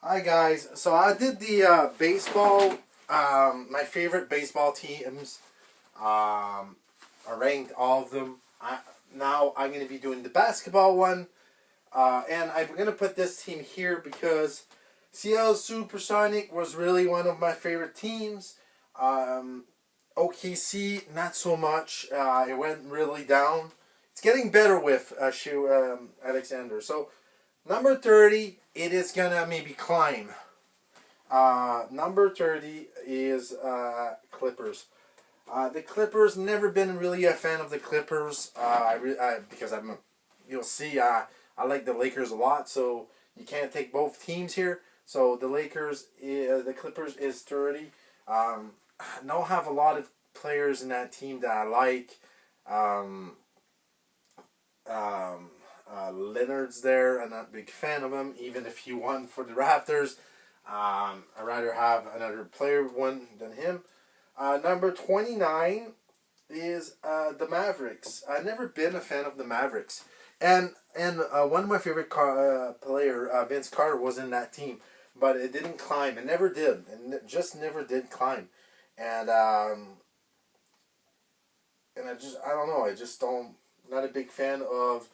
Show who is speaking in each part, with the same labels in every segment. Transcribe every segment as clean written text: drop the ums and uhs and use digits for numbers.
Speaker 1: Hi guys. So I did the baseball, my favorite baseball teams. I ranked all of them. Now I'm going to be doing the basketball one. And I'm going to put this team here because Seattle Supersonic was really one of my favorite teams. OKC, not so much. It went really down. It's getting better with Alexander. So number 30, it is going to maybe climb. Number 30 is Clippers. The Clippers, never been really a fan of the Clippers. Because you'll see, I like the Lakers a lot, so you can't take both teams here. So the Clippers is 30. I don't have a lot of players in that team that I like. Leonard's there. I'm not a big fan of him, even if he won for the Raptors. I'd rather have another player one than him. Number 29 is the Mavericks. I've never been a fan of the Mavericks. And one of my favorite player, Vince Carter, was in that team. But it didn't climb. It never did. It just never did climb. And I don't know. I just don't, not a big fan of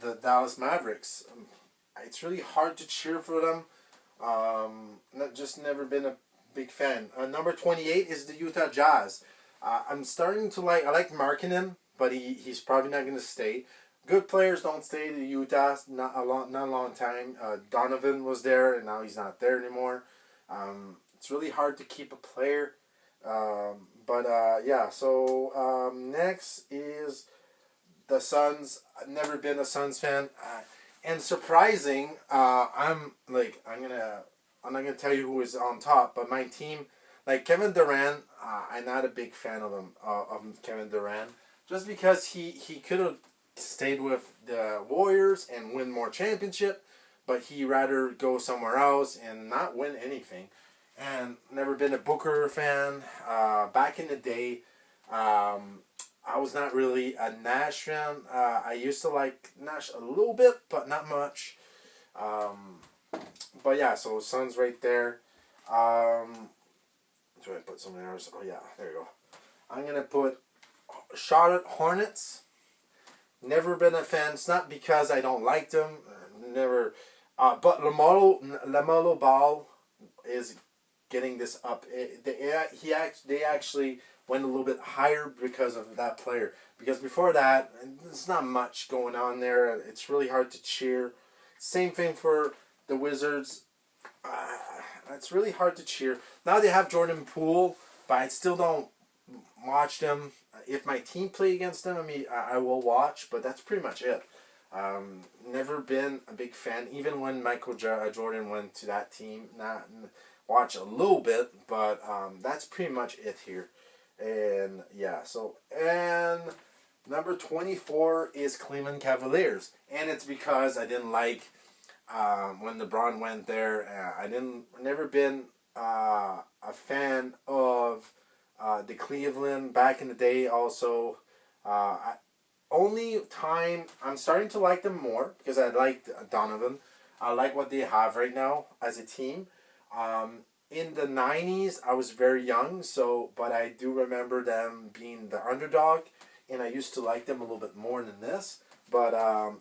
Speaker 1: the Dallas Mavericks. It's really hard to cheer for them. Just never been a big fan. Number 28 is the Utah Jazz. I'm starting to I like Markkanen, but he's probably not going to stay. Good players don't stay to Utah, not a long time. Donovan was there, and now he's not there anymore. It's really hard to keep a player. Yeah, so next is the Suns. I've never been a Suns fan. And surprising, I'm not gonna tell you who is on top, but my team, like Kevin Durant, I'm not a big fan of him, of Kevin Durant, just because he could have stayed with the Warriors and win more championship, but he rather go somewhere else and not win anything. And never been a Booker fan. Back in the day, I was not really a Nash fan. I used to like Nash a little bit, but not much. But yeah, so Suns right there. Do I put something else? Oh yeah, there you go. I'm gonna put Charlotte Hornets. Never been a fan. It's not because I don't like them. Never. But LaMelo Ball is getting this up. They actually went a little bit higher because of that player. Because before that, there's not much going on there. It's really hard to cheer. Same thing for the Wizards. It's really hard to cheer. Now they have Jordan Poole, but I still don't watch them. If my team play against them, I will watch, but that's pretty much it. Never been a big fan, even when Michael Jordan went to that team. Not watch a little bit, but that's pretty much it here. And yeah, and number 24 is Cleveland Cavaliers, and it's because I didn't like when LeBron went there. Never been a fan of the Cleveland back in the day. Also, only time I'm starting to like them more because I liked Donovan. I like what they have right now as a team. In the 90s, I was very young, but I do remember them being the underdog, and I used to like them a little bit more than this. But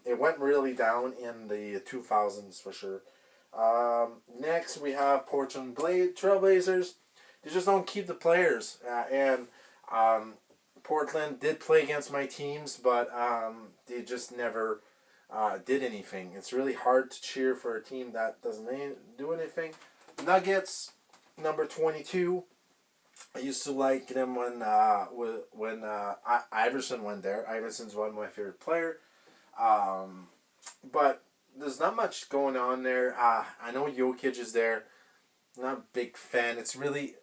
Speaker 1: it went really down in the 2000s for sure. Next, we have Portland Trailblazers. They just don't keep the players. And Portland did play against my teams, but they just never did anything. It's really hard to cheer for a team that doesn't do anything. Nuggets, number 22. I used to like them when Iverson went there. Iverson's one of my favorite player. But there's not much going on there. I know Jokic is there. Not a big fan. It's really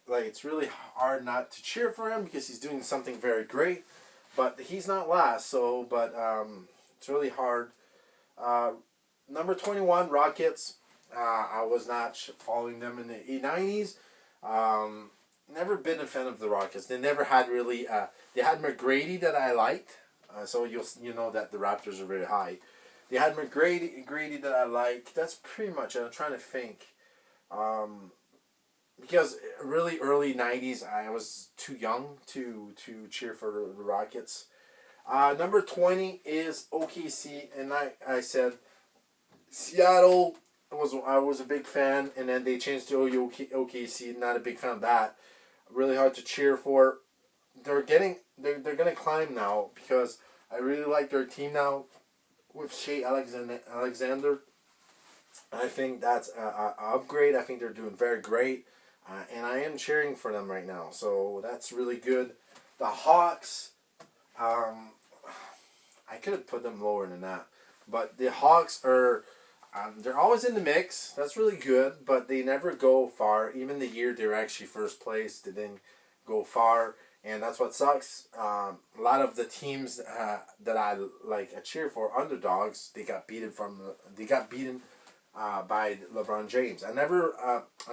Speaker 1: hard not to cheer for him because he's doing something very great. But he's not last, it's really hard. Number 21, Rockets. I was not following them in the 90s. Never been a fan of the Rockets. They never had really. They had McGrady that I liked. So you know that the Raptors are very high. They had McGrady that I like. That's pretty much it. I'm trying to think. Because really early 90s, I was too young to cheer for the Rockets. Number 20 is OKC, and I said Seattle I was a big fan, and then they changed to OKC. Not a big fan of that. Really hard to cheer for. They're gonna climb now because I really like their team now with Shea Alexander. I think that's an upgrade. I think they're doing very great, and I am cheering for them right now. So that's really good. The Hawks. I could have put them lower than that, but the Hawks are. They're always in the mix. That's really good, but they never go far. Even the year they're actually first place, they didn't go far, and that's what sucks. A lot of the teams that I cheer for, underdogs, they got beaten by LeBron James. I'm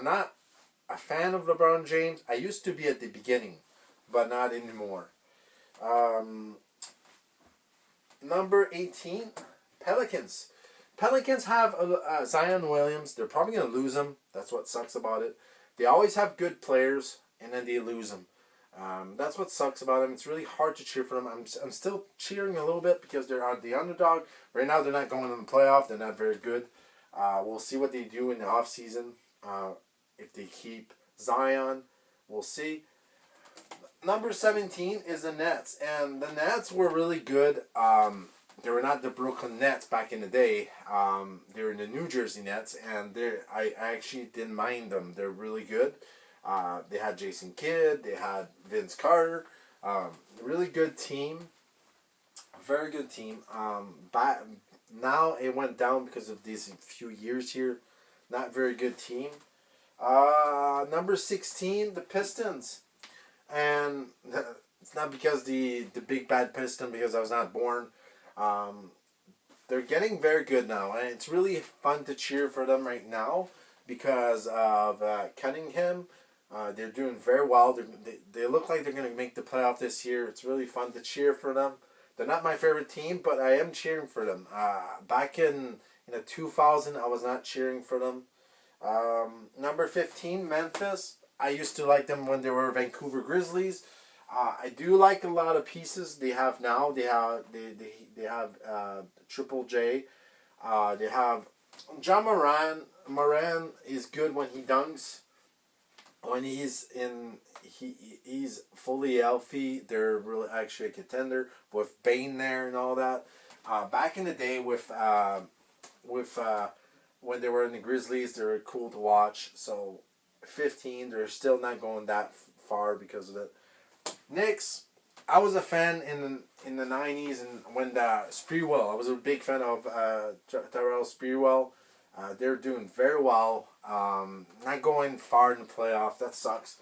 Speaker 1: not a fan of LeBron James. I used to be at the beginning, but not anymore. Number 18, Pelicans. Pelicans have Zion Williams. They're probably going to lose him. That's what sucks about it. They always have good players, and then they lose them. That's what sucks about them. It's really hard to cheer for them. I'm still cheering a little bit because they're the underdog. Right now, they're not going in the playoff. They're not very good. We'll see what they do in the offseason. If they keep Zion, we'll see. Number 17 is the Nets. And the Nets were really good. They were not the Brooklyn Nets back in the day. They were the New Jersey Nets. And I actually didn't mind them. They're really good. They had Jason Kidd. They had Vince Carter. Really good team. Very good team. Now it went down because of these few years here. Not very good team. Number 16, the Pistons. And it's not because the big bad Piston, because I was not born. They're getting very good now. And it's really fun to cheer for them right now because of Cunningham. They're doing very well. They look like they're going to make the playoff this year. It's really fun to cheer for them. They're not my favorite team, but I am cheering for them. Back in the 2000, I was not cheering for them. Number 15, Memphis. I used to like them when they were Vancouver Grizzlies. I do like a lot of pieces they have now. They have Triple J. They have John Moran. Moran is good when he dunks. When he's fully healthy, they're really actually a contender with Bane there and all that. Back in the day with when they were in the Grizzlies, they were cool to watch. So 15, they're still not going that far because of it. Knicks, I was a fan in the 90s and when Sprewell, I was a big fan of Tyrell Sprewell. They're doing very well. Not going far in the playoff. That sucks.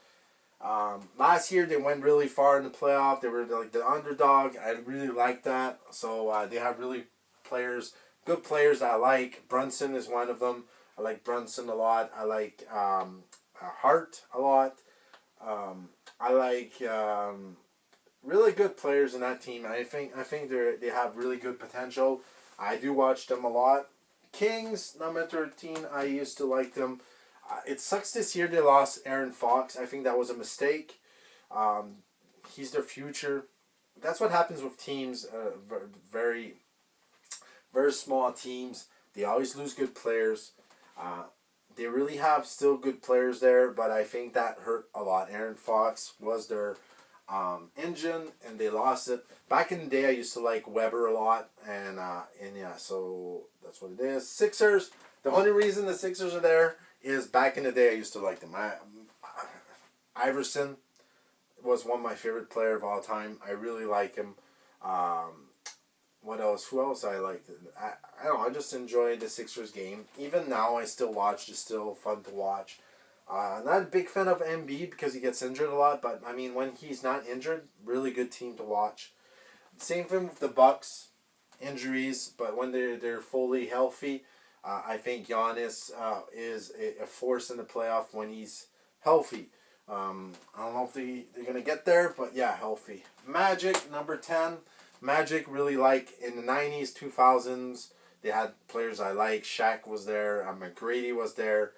Speaker 1: Last year they went really far in the playoff. They were like the underdog. I really like that. So they have really good players that I like. Brunson is one of them. I like Brunson a lot. I like Hart a lot. I like really good players in that team. I think they have really good potential. I do watch them a lot. Kings, number 13, I used to like them. It sucks this year they lost Aaron Fox. I think that was a mistake. He's their future. That's what happens with teams, very, very small teams. They always lose good players. They really have still good players there, but I think that hurt a lot. Aaron Fox was their engine, and they lost it. Back in the day, I used to like Weber a lot, and yeah, so that's what it is. Sixers. The only reason the Sixers are there is back in the day I used to like them. Iverson was one of my favorite player of all time. I really like him. What else? Who else I liked? I don't know. I just enjoyed the Sixers game. Even now, I still watch. It's still fun to watch. Not a big fan of Embiid because he gets injured a lot, but I mean when he's not injured, really good team to watch. Same thing with the Bucks, injuries, but when they're fully healthy, I think Giannis is a force in the playoff when he's healthy. I don't know if they're gonna get there, but yeah, healthy. Magic, number 10. Magic really like in the 90s, 2000s. They had players I like. Shaq was there. McGrady was there.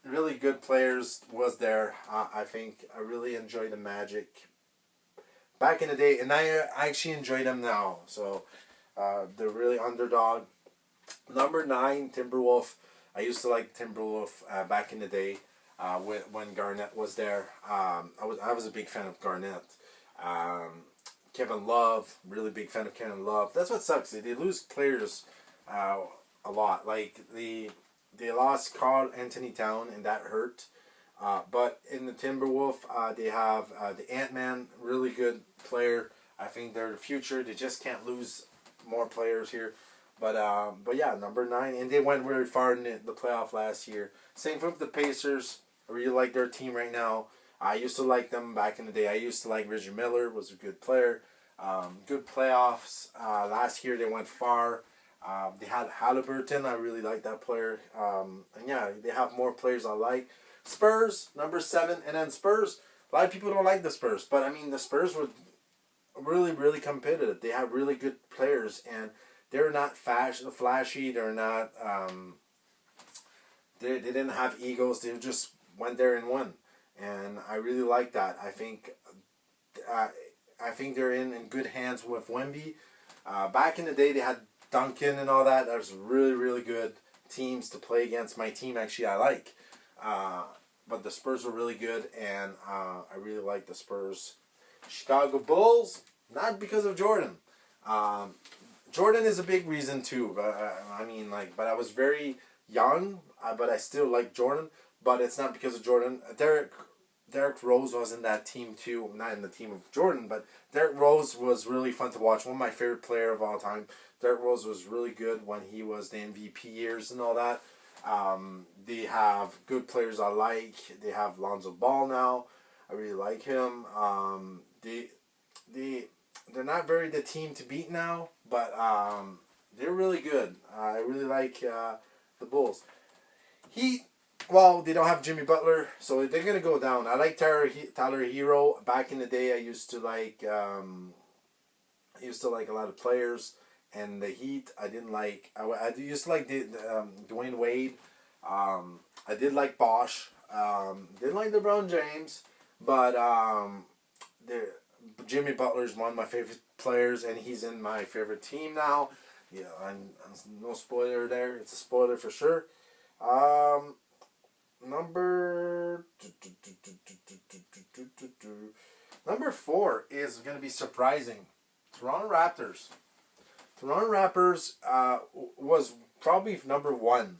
Speaker 1: really good players was there. I think I really enjoy the Magic back in the day, and I actually enjoy them now. So they're really underdog. Number 9, Timberwolf. I used to like Timberwolf back in the day when Garnett was there. I was a big fan of Garnett. Um, Kevin Love, really big fan of Kevin Love. That's what sucks. They lose players uh, a lot. Like they lost Carl Anthony Town, and that hurt. But in the Timberwolf, they have the Ant-Man, really good player. I think they're the future. They just can't lose more players here. But yeah, number 9, and they went very far in the playoff last year. Same with the Pacers. I really like their team right now. I used to like them back in the day. I used to like Reggie Miller, was a good player. Good playoffs. Last year they went far. They had Halliburton. I really like that player. And yeah, they have more players I like. Spurs, number 7. And then Spurs, a lot of people don't like the Spurs. But I mean, the Spurs were really, really competitive. They have really good players. And they're not flashy. They're not... they didn't have egos. They just went there and won. And I really like that. I think they're in good hands with Wemby. Back in the day, they had Duncan and all that. That was really, really good teams to play against. My team, actually, I like. But the Spurs were really good, and I really like the Spurs. Chicago Bulls, not because of Jordan. Jordan is a big reason, too. But but I was very young, but I still like Jordan. But it's not because of Jordan. Derrick Rose was in that team too. Not in the team of Jordan, but Derrick Rose was really fun to watch. One of my favorite player of all time. Derrick Rose was really good when he was the MVP years and all that. They have good players I like. They have Lonzo Ball now. I really like him. They're not very the team to beat now, but they're really good. I really like the Bulls. Heat. Well, they don't have Jimmy Butler, so they're gonna go down. I like Tyler Hero. Back in the day, I used to like a lot of players, and the Heat. I didn't like. I used to like Dwayne Wade. I did like Bosch. Didn't like LeBron James, but Jimmy Butler is one of my favorite players, and he's in my favorite team now. Yeah, and no spoiler there. It's a spoiler for sure. Number 4 is going to be surprising. Toronto Raptors. Toronto Raptors was probably number 1.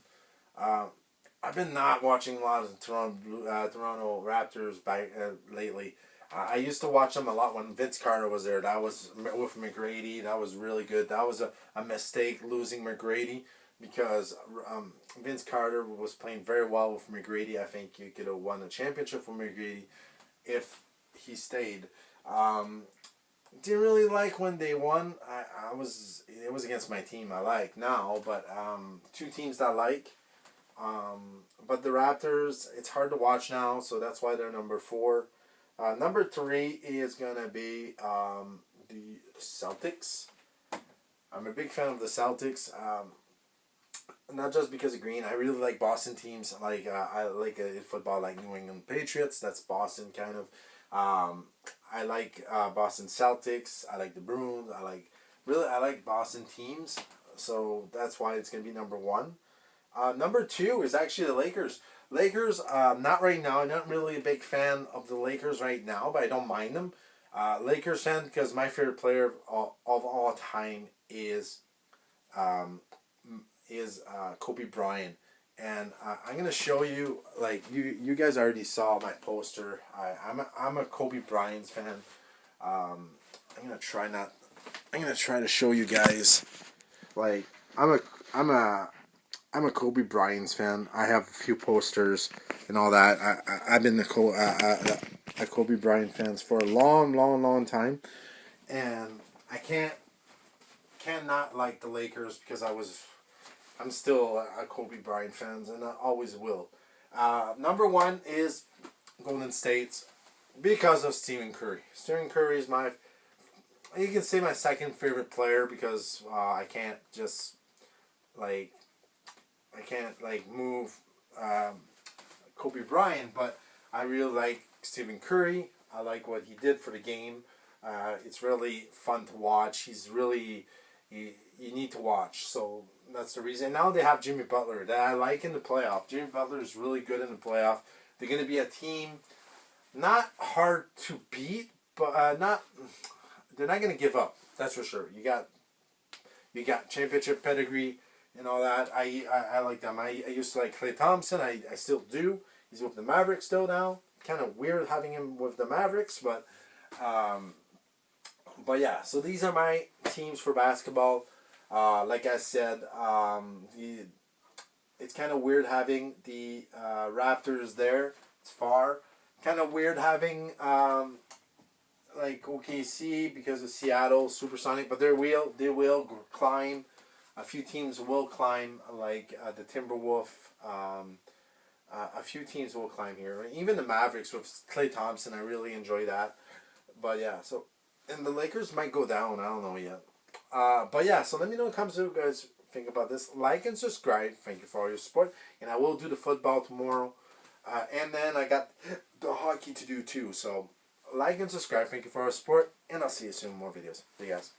Speaker 1: I've been not watching a lot of Toronto Raptors lately. I used to watch them a lot when Vince Carter was there. That was with McGrady. That was really good. That was a mistake losing McGrady, because Vince Carter was playing very well with McGrady. I think you could have won a championship with McGrady if he stayed. Didn't really like when they won. It was against my team I like now, but two teams that I like. But the Raptors, it's hard to watch now, so that's why they're number 4. Number 3 is gonna be the Celtics. I'm a big fan of the Celtics. Not just because of green. I really like Boston teams. I like football, like New England Patriots. That's Boston kind of. I like Boston Celtics. I like the Bruins. I like Boston teams. So that's why it's gonna be number 1. Number 2 is actually the Lakers. Lakers, not right now. I'm not really a big fan of the Lakers right now, but I don't mind them. Lakers fan because my favorite player of all time is Kobe Bryant, and I'm gonna show you. Like you guys already saw my poster. I'm a Kobe Bryant fan. I'm gonna try to show you guys. Like I'm a Kobe Bryant fan. I have a few posters and all that. I've been a Kobe Bryant fans for a long time, and I cannot like the Lakers because I'm still a Kobe Bryant fan, and I always will. Number 1 is Golden State because of Stephen Curry. Stephen Curry is you can say my second favorite player because I can't move Kobe Bryant, but I really like Stephen Curry. I like what he did for the game. It's really fun to watch. He's really, you need to watch. So that's the reason. Now they have Jimmy Butler that I like in the playoff. Jimmy Butler is really good in the playoff. They're going to be a team not hard to beat, but they're not going to give up. That's for sure. You got championship pedigree and all that. I like them. I used to like Klay Thompson. I still do. He's with the Mavericks still now. Kind of weird having him with the Mavericks, but yeah. So these are my teams for basketball. Like I said, it's kind of weird having the Raptors there. It's far. Kind of weird having like OKC because of Seattle Supersonic, but they will climb. A few teams will climb, like the Timberwolf. A few teams will climb here. Even the Mavericks with Klay Thompson, I really enjoy that. But yeah, so and the Lakers might go down. I don't know yet. But yeah, so let me know in the comments what you guys think about this. Like and subscribe. Thank you for all your support. And I will do the football tomorrow. And then I got the hockey to do too. So like and subscribe. Thank you for your support. And I'll see you soon in more videos. See you guys.